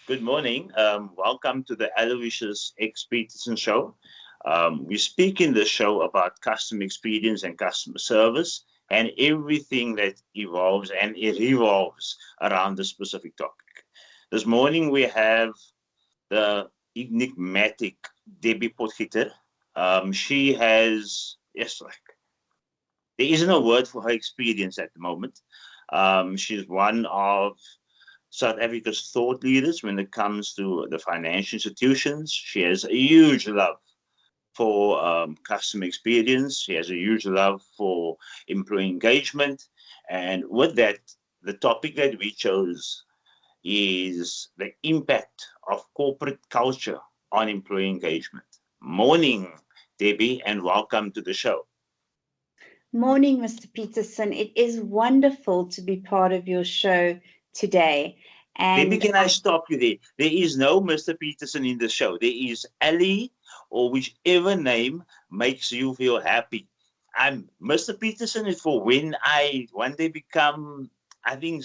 Good morning. Welcome to the Aloysius X Peterson Show. We speak in the show about customer experience and customer service and everything that evolves and it revolves around the specific topic. This morning we have the enigmatic Debi Potgieter. She has, yes, like, there isn't a word for her experience at the moment. She's one of South Africa's thought leaders when it comes to the financial institutions. She has a huge love for customer experience. She has a huge love for employee engagement. And with that, the topic that we chose is the impact of corporate culture on employee engagement. Morning, Debbie, and welcome to the show. Morning, Mr. Peterson. It is wonderful to be part of your show today. Debbie, And can I stop you there? There is no Mr. Peterson in the show. There is Ali, or whichever name makes you feel happy. I'm Mr. Peterson is for when I one day become, I think,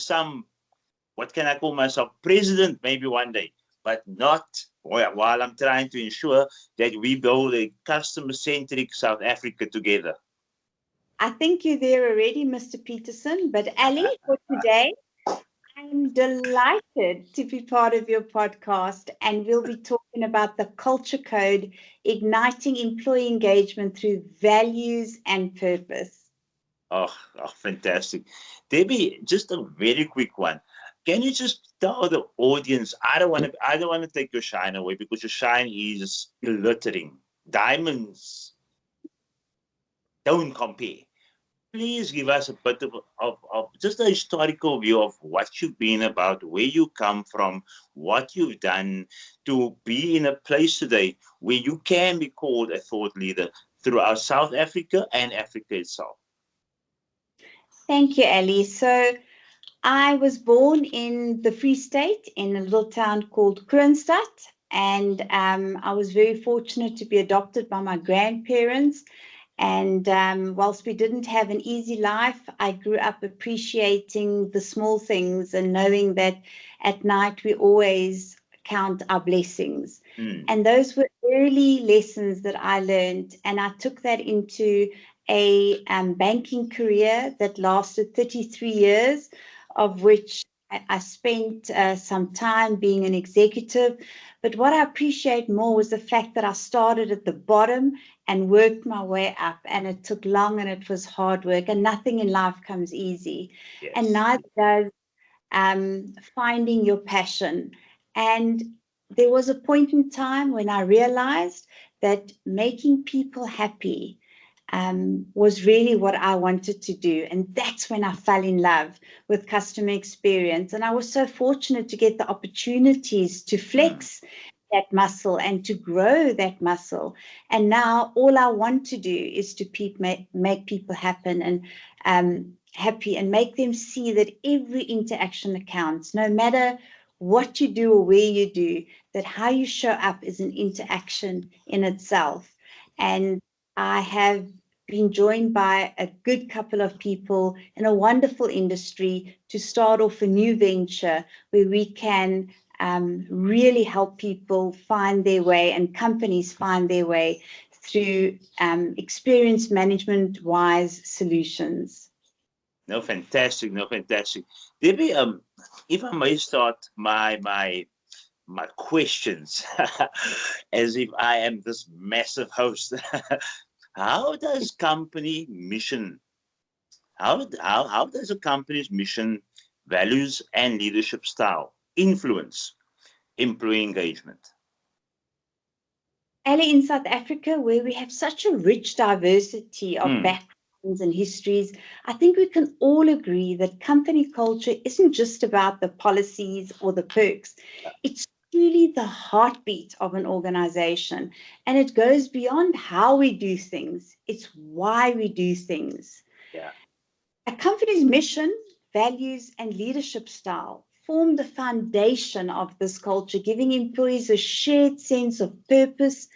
what can I call myself, president maybe one day, but not while I'm trying to ensure that we build a customer-centric South Africa together. I think you're there already, Mr. Peterson. But Ali, for today, I'm delighted to be part of your podcast, and we'll be talking about the Culture Code, igniting employee engagement through values and purpose. Fantastic. Debbie, just a very quick one. Can you just tell the audience, I don't want to take your shine away because your shine is glittering. Diamonds don't compare. Please give us a bit of just a historical view of what you've been about, where you come from, what you've done to be in a place today where you can be called a thought leader throughout South Africa and Africa itself. Thank you, Ali. So I was born in the Free State in a little town called Kroonstad, and I was very fortunate to be adopted by my grandparents. And whilst we didn't have an easy life, I grew up appreciating the small things and knowing that at night we always count our blessings. And those were early lessons that I learned, and I took that into a banking career that lasted 33 years, of which I spent some time being an executive. But what I appreciate more was the fact that I started at the bottom and worked my way up, and it took long and it was hard work, and nothing in life comes easy. Yes. And neither does finding your passion. And there was a point in time when I realized that making people happy was really what I wanted to do. And that's when I fell in love with customer experience. And I was so fortunate to get the opportunities to flex that muscle and to grow that muscle. And now all I want to do is to make people happen and happy, and make them see that every interaction counts, no matter what you do or where you do, that how you show up is an interaction in itself. And I have been joined by a good couple of people in a wonderful industry to start off a new venture where we can really help people find their way and companies find their way through experience management wise solutions. No, fantastic. No, fantastic. Debbie, if I may start my questions as if I am this massive host. How does company mission? How does a company's mission, values, and leadership style influence employee engagement? Ali, in South Africa, where we have such a rich diversity of backgrounds and histories, I think we can all agree that company culture isn't just about the policies or the perks. It's truly the heartbeat of an organization, and it goes beyond how we do things. It's why we do things. Yeah. A company's mission, values, and leadership style form the foundation of this culture, giving employees a shared sense of purpose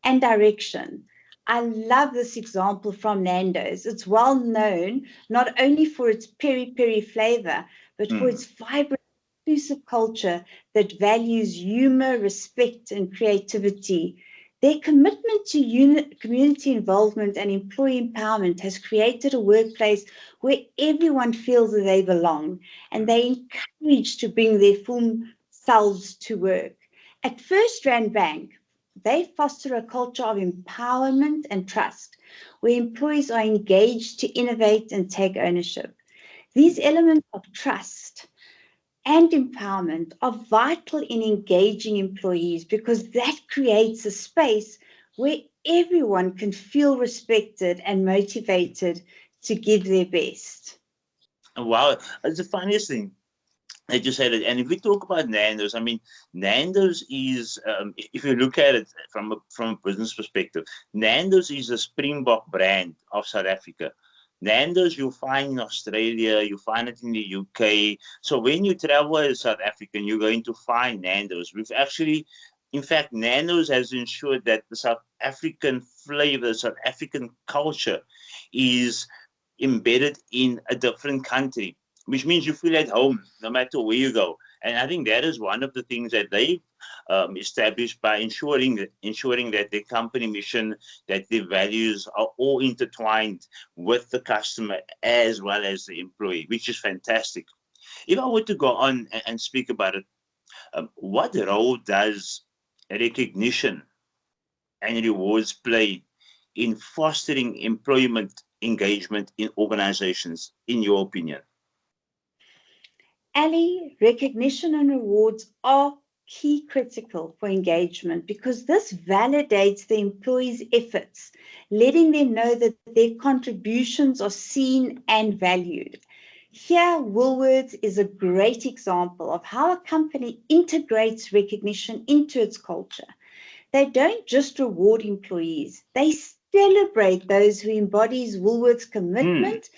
and direction. I love this example from Nando's. It's well known not only for its peri-peri flavor, but for its vibrant inclusive culture that values humor, respect, and creativity. Their commitment to community involvement and employee empowerment has created a workplace where everyone feels that they belong and they're encouraged to bring their full selves to work. At First Rand Bank, they foster a culture of empowerment and trust, where employees are engaged to innovate and take ownership. These elements of trust and empowerment are vital in engaging employees because that creates a space where everyone can feel respected and motivated to give their best. Wow, it's the funniest thing. I just said it. And if we talk about Nando's, I mean, Nando's is, if you look at it from a business perspective, Nando's is a Springbok brand of South Africa. Nando's you'll find in Australia, you find it in the UK. So when you travel as South African, you're going to find Nando's. We've actually, in fact, Nando's has ensured that the South African flavor, South African culture is embedded in a different country, which means you feel at home no matter where you go. And I think that is one of the things that they established by ensuring that their company mission, that their values are all intertwined with the customer as well as the employee, which is fantastic. If I were to go on and speak about it, what role does recognition and rewards play in fostering employment engagement in organizations, in your opinion? Ali, recognition and rewards are key critical for engagement because this validates the employee's efforts, letting them know that their contributions are seen and valued. Here, Woolworths is a great example of how a company integrates recognition into its culture. They don't just reward employees, they celebrate those who embodies Woolworths' commitment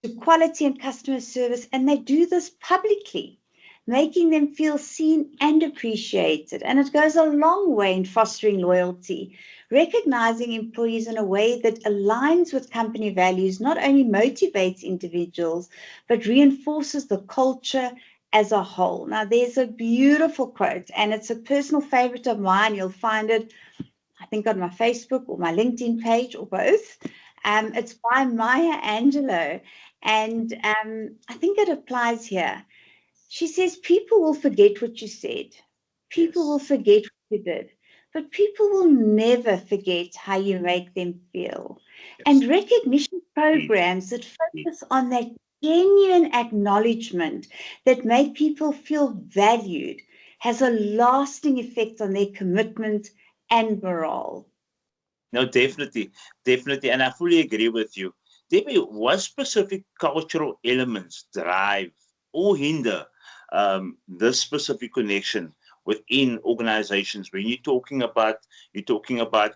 to quality and customer service, and they do this publicly, making them feel seen and appreciated. And it goes a long way in fostering loyalty. Recognizing employees in a way that aligns with company values not only motivates individuals, but reinforces the culture as a whole. Now, there's a beautiful quote, and it's a personal favorite of mine. You'll find it, I think, on my Facebook or my LinkedIn page or both. It's by Maya Angelou, and I think it applies here. She says, people will forget what you said. People will forget what you did. But people will never forget how you make them feel. And recognition programs that focus on that genuine acknowledgement that make people feel valued has a lasting effect on their commitment and morale. No, definitely. And I fully agree with you. Debbie, what specific cultural elements drive or hinder this specific connection within organizations when you're talking about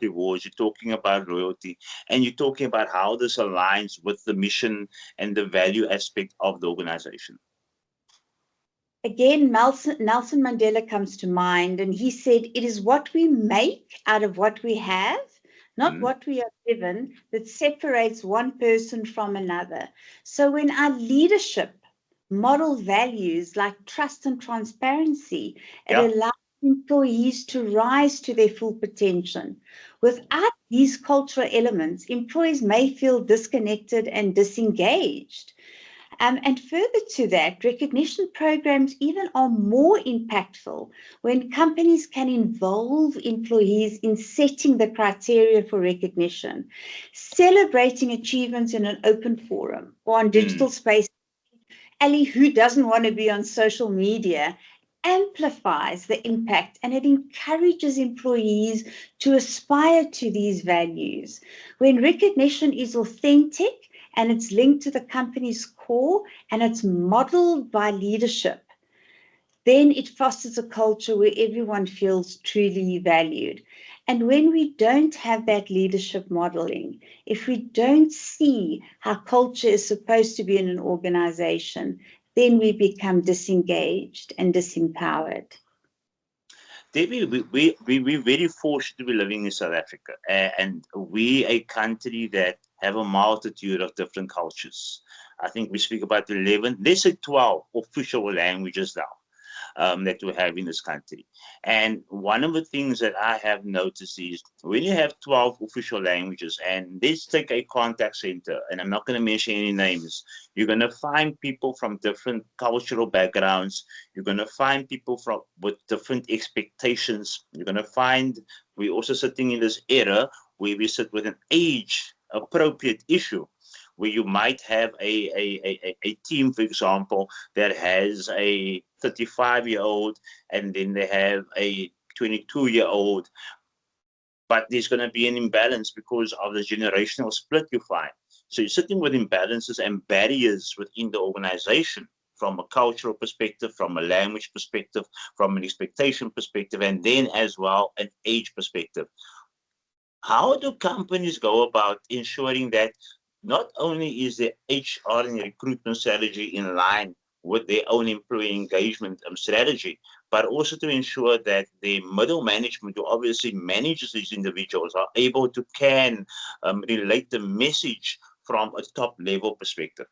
rewards, you're talking about loyalty, and you're talking about how this aligns with the mission and the value aspect of the organization? Again, Nelson Mandela comes to mind, and he said, it is what we make out of what we have, not what we are given, that separates one person from another. So when our leadership model values like trust and transparency, it allows employees to rise to their full potential. Without these cultural elements, employees may feel disconnected and disengaged. And further to that, recognition programs even are more impactful when companies can involve employees in setting the criteria for recognition, celebrating achievements in an open forum or on digital space. Ali, who doesn't want to be on social media, amplifies the impact and it encourages employees to aspire to these values. When recognition is authentic, and it's linked to the company's core and it's modeled by leadership, then it fosters a culture where everyone feels truly valued. And when we don't have that leadership modeling, if we don't see how culture is supposed to be in an organization, then we become disengaged and disempowered. Debbie, we're very fortunate to be living in South Africa, and we a country that have a multitude of different cultures. I think we speak about 11, let's say 12 official languages now. that we have in this country. And one of the things that I have noticed is when you have 12 official languages, and let's take a contact center, and I'm not going to mention any names, you're going to find people from different cultural backgrounds. You're going to find people with different expectations. You're going to find we're also sitting in this era where we sit with an age appropriate issue, where you might have a team, for example, that has a 35-year-old and then they have a 22-year-old, but there's going to be an imbalance because of the generational split you find. So you're sitting with imbalances and barriers within the organization from a cultural perspective, from a language perspective, from an expectation perspective, and then as well an age perspective. How do companies go about ensuring that not only is the HR and recruitment strategy in line with their own employee engagement strategy, but also to ensure that the middle management, who obviously manages these individuals, are able to relate the message from a top level perspective?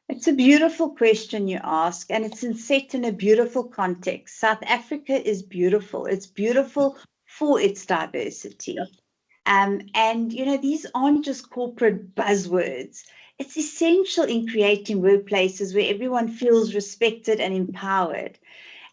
It's a beautiful question you ask, and it's set in a beautiful context. South Africa is beautiful. It's beautiful for its diversity. And, these aren't just corporate buzzwords. It's essential in creating workplaces where everyone feels respected and empowered.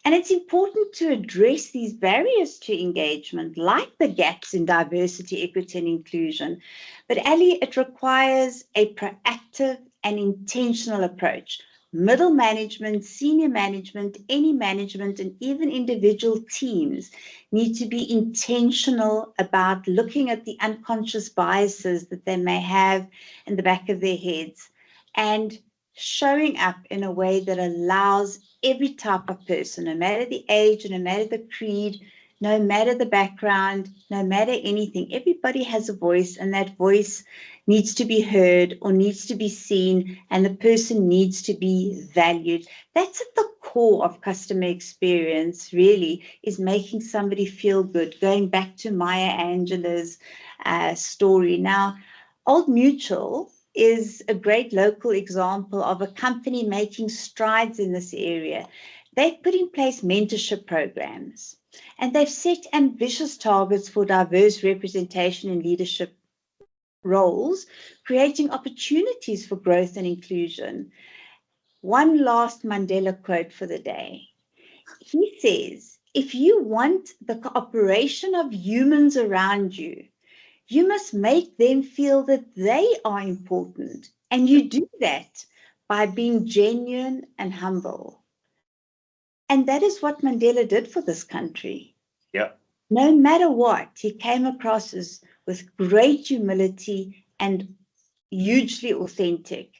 And it's important to address these barriers to engagement, like the gaps in diversity, equity, and inclusion. But Ali, it requires a proactive and intentional approach. Middle management, senior management, any management, and even individual teams need to be intentional about looking at the unconscious biases that they may have in the back of their heads and showing up in a way that allows every type of person, no matter the age, no matter the creed, no matter the background, no matter anything, everybody has a voice, and that voice needs to be heard or needs to be seen, and the person needs to be valued. That's at the core of customer experience, really, is making somebody feel good. Going back to Maya Angelou's story. Now, Old Mutual is a great local example of a company making strides in this area. They've put in place mentorship programs, and they've set ambitious targets for diverse representation in leadership roles, creating opportunities for growth and inclusion. One last Mandela quote for the day. He says, if you want the cooperation of humans around you, you must make them feel that they are important. And you do that by being genuine and humble. And that is what Mandela did for this country. Yeah. No matter what, he came across as with great humility and hugely authentic.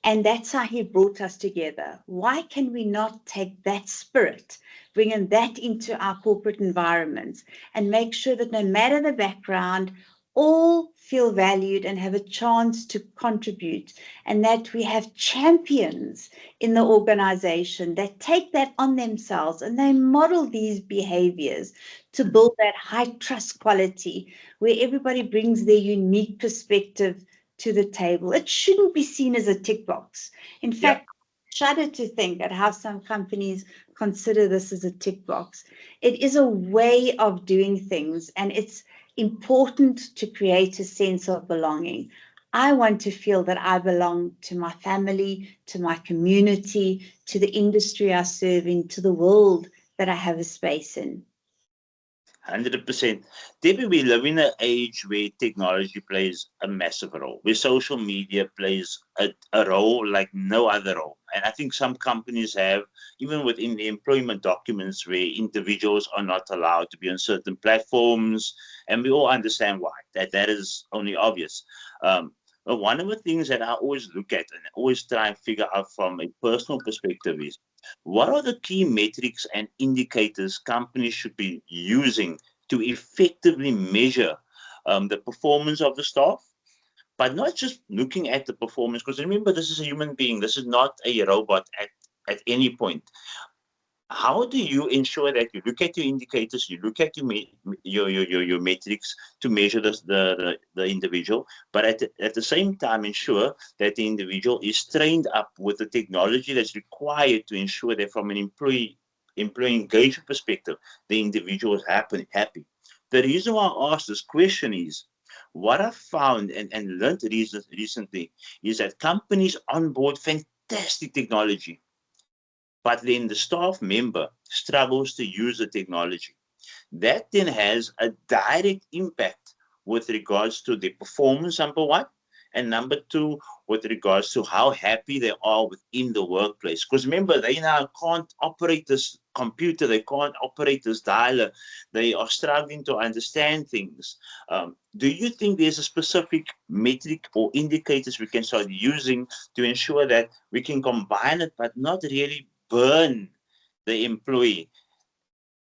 And that's how he brought us together. Why can we not take that spirit, bringing that into our corporate environments, and make sure that no matter the background, all feel valued and have a chance to contribute, and that we have champions in the organization that take that on themselves and they model these behaviors to build that high trust quality where everybody brings their unique perspective to the table. It shouldn't be seen as a tick box. In fact, I shudder to think at how some companies consider this as a tick box. It is a way of doing things, and it's important to create a sense of belonging. I want to feel that I belong to my family, to my community, to the industry I serve in, to the world that I have a space in. 100%. Debbie, we live in an age where technology plays a massive role, where social media plays a role like no other role. And I think some companies have, even within the employment documents, where individuals are not allowed to be on certain platforms. And we all understand why. That is only obvious. But one of the things that I always look at and always try and figure out from a personal perspective is, what are the key metrics and indicators companies should be using to effectively measure the performance of the staff? But not just looking at the performance, because remember, this is a human being. This is not a robot at any point. How do you ensure that you look at your indicators, you look at your metrics to measure the individual, but at the same time ensure that the individual is trained up with the technology that's required to ensure that from an employee employee engagement perspective, the individual is happy. The reason why I asked this question is what I found and learned recently is that companies onboard fantastic technology, but then the staff member struggles to use the technology. That then has a direct impact with regards to their performance, number one, and number two, with regards to how happy they are within the workplace. Because remember, they now can't operate this computer, they can't operate this dialer, they are struggling to understand things. Do you think there's a specific metric or indicators we can start using to ensure that we can combine it but not really burn the employee?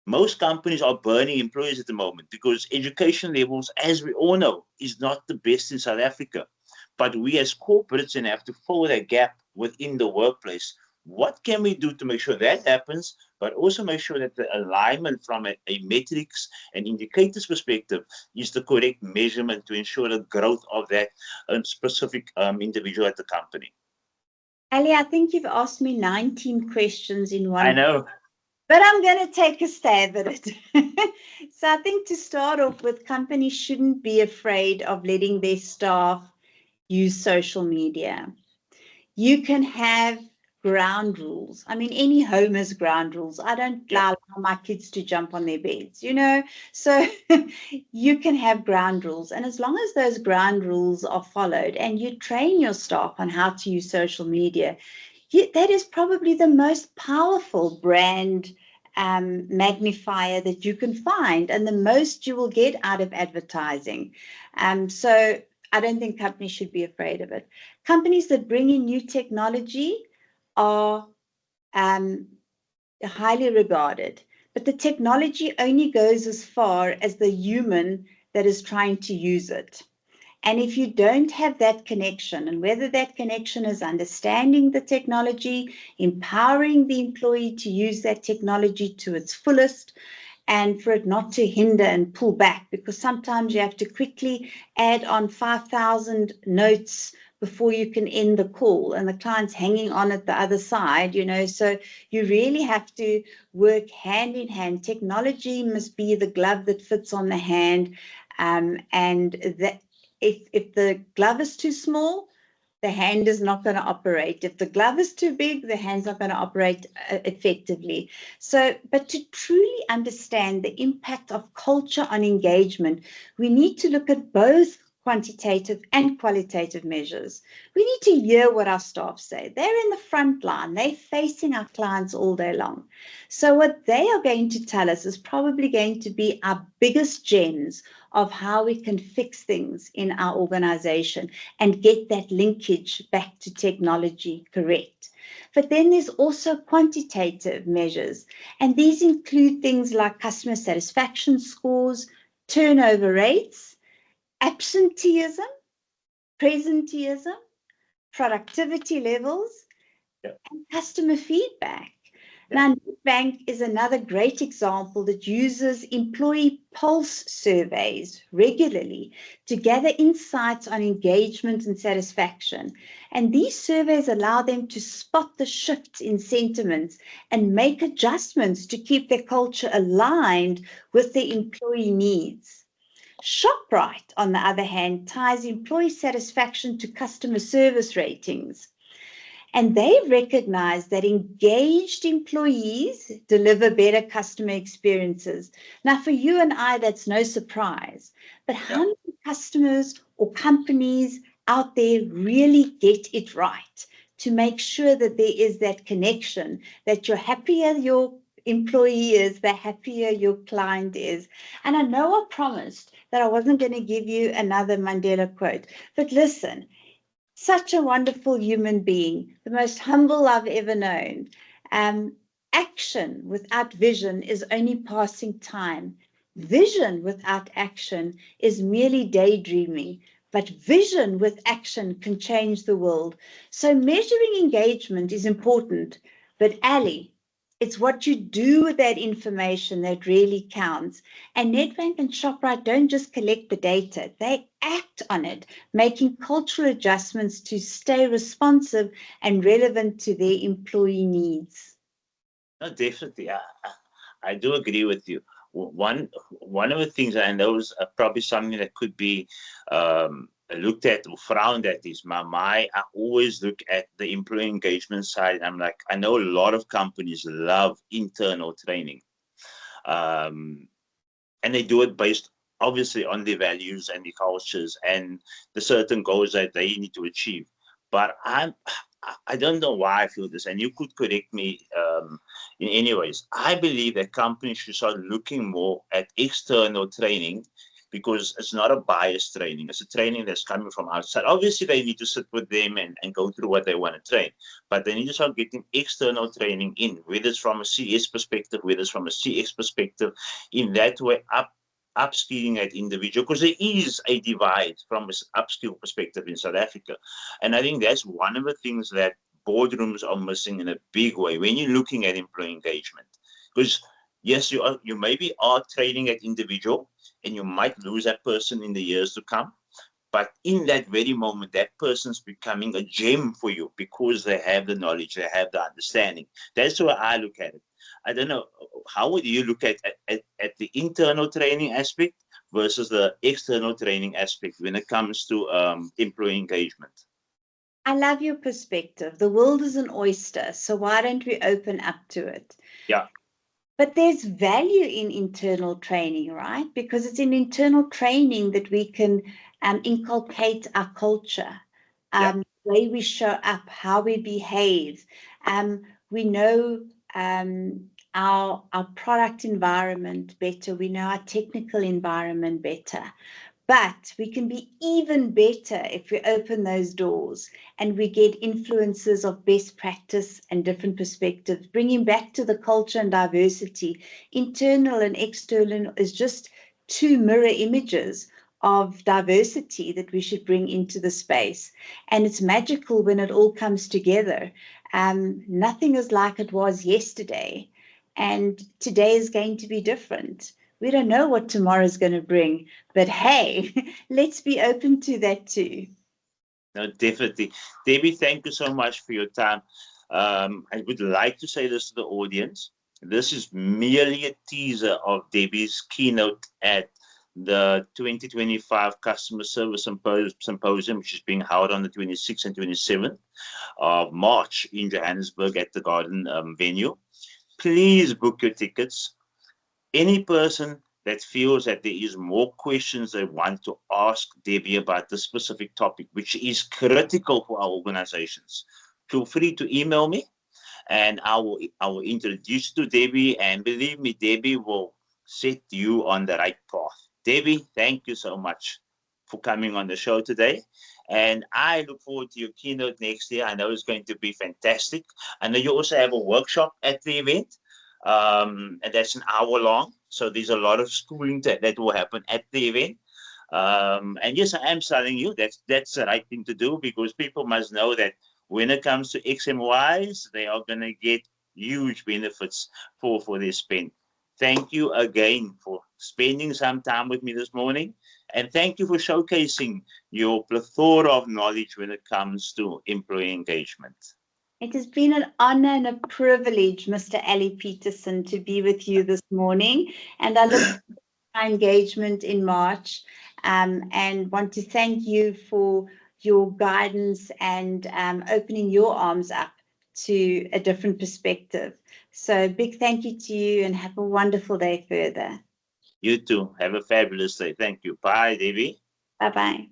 Most companies are burning employees at the moment because education levels, as we all know, is not the best in South Africa. But we as corporates then have to fill that gap within the workplace. What can we do to make sure that happens, but also make sure that the alignment from a metrics and indicators perspective is the correct measurement to ensure the growth of that specific individual at the company? Ali, I think you've asked me 19 questions in I one. know. But I'm going to take a stab at it. So I think to start off with, companies shouldn't be afraid of letting their staff use social media. You can have ground rules. I mean, any home has ground rules. I don't allow my kids to jump on their beds, So you can have ground rules. And as long as those ground rules are followed and you train your staff on how to use social media, that is probably the most powerful brand magnifier that you can find and the most you will get out of advertising. So I don't think companies should be afraid of it. Companies that bring in new technology are highly regarded, but the technology only goes as far as the human that is trying to use it. And if you don't have that connection, and whether that connection is understanding the technology, empowering the employee to use that technology to its fullest, and for it not to hinder and pull back, because sometimes you have to quickly add on 5,000 notes before you can end the call, and the client's hanging on at the other side, so you really have to work hand in hand. Technology must be the glove that fits on the hand, and that if the glove is too small, the hand is not going to operate. If the glove is too big, the hand's not going to operate effectively. So, but to truly understand the impact of culture on engagement, we need to look at both quantitative and qualitative measures. We need to hear what our staff say. They're in the front line. They're facing our clients all day long. So what they are going to tell us is probably going to be our biggest gems of how we can fix things in our organization and get that linkage back to technology correct. But then there's also quantitative measures, and these include things like customer satisfaction scores, turnover rates, absenteeism, presenteeism, productivity levels, and customer feedback. Now, Nedbank is another great example that uses employee pulse surveys regularly to gather insights on engagement and satisfaction. And these surveys allow them to spot the shifts in sentiments and make adjustments to keep their culture aligned with the employee needs. Shoprite, on the other hand, ties employee satisfaction to customer service ratings. And they recognize that engaged employees deliver better customer experiences. Now, for you and I, that's no surprise. But how many customers or companies out there really get it right to make sure that there is that connection, that you're happier your employee is, the happier your client is? And I know I promised that I wasn't going to give you another Mandela quote, but listen, such a wonderful human being, the most humble I've ever known. Action without vision is only passing time. Vision without action is merely daydreaming, but vision with action can change the world. So measuring engagement is important, but Ali, it's what you do with that information that really counts. And Nedbank and Shoprite don't just collect the data, they act on it, making cultural adjustments to stay responsive and relevant to their employee needs. No, definitely. I do agree with you. One of the things, and those are probably something that could be looked at or frowned at, is I always look at the employee engagement side. I'm like, I know a lot of companies love internal training, um, and they do it based obviously on their values and the cultures and the certain goals that they need to achieve. But I don't know why I feel this, and you could correct me in any ways. I believe that companies should start looking more at external training, because it's not a biased training. It's a training that's coming from outside. Obviously, they need to sit with them and go through what they want to train, but they need to start getting external training in, whether it's from a CS perspective, whether it's from a CX perspective, in that way, upskilling that individual, because there is a divide from an upskill perspective in South Africa. And I think that's one of the things that boardrooms are missing in a big way when you're looking at employee engagement. Because yes, you maybe are training that individual, and you might lose that person in the years to come. But in that very moment, that person's becoming a gem for you because they have the knowledge, they have the understanding. That's the way I look at it. I don't know, how would you look at the internal training aspect versus the external training aspect when it comes to employee engagement? I love your perspective. The world is an oyster, so why don't we open up to it? Yeah. But there's value in internal training, right? Because it's in internal training that we can inculcate our culture, Yeah. the way we show up, how we behave. We know our product environment better. We know our technical environment better. But we can be even better if we open those doors and we get influences of best practice and different perspectives, bringing back to the culture and diversity. Internal and external is just two mirror images of diversity that we should bring into the space. And it's magical when it all comes together. Nothing is like it was yesterday. And today is going to be different. We don't know what tomorrow is going to bring, but hey, let's be open to that too. No, definitely. Debbie, thank you so much for your time. I would like to say this to the audience. This is merely a teaser of Debbie's keynote at the 2025 Customer Service Symposium, which is being held on the 26th and 27th of March in Johannesburg at the Garden venue. Please book your tickets. Any person that feels that there is more questions they want to ask Debbie about this specific topic, which is critical for our organizations, feel free to email me, and I will introduce you to Debbie. And believe me, Debbie will set you on the right path. Debbie, thank you so much for coming on the show today. And I look forward to your keynote next year. I know it's going to be fantastic. I know you also have a workshop at the event, and that's an hour long. So there's a lot of schooling that will happen at the event. And yes, I am telling you that's the right thing to do, because people must know that when it comes to XMWISE, they are going to get huge benefits for their spend. Thank you again for spending some time with me this morning. And thank you for showcasing your plethora of knowledge when it comes to employee engagement. It has been an honor and a privilege, Mr. Ali Peterson, to be with you this morning. And I look forward to our engagement in March, and want to thank you for your guidance and opening your arms up to a different perspective. So big thank you to you, and have a wonderful day further. You too. Have a fabulous day. Thank you. Bye, Debbie. Bye-bye.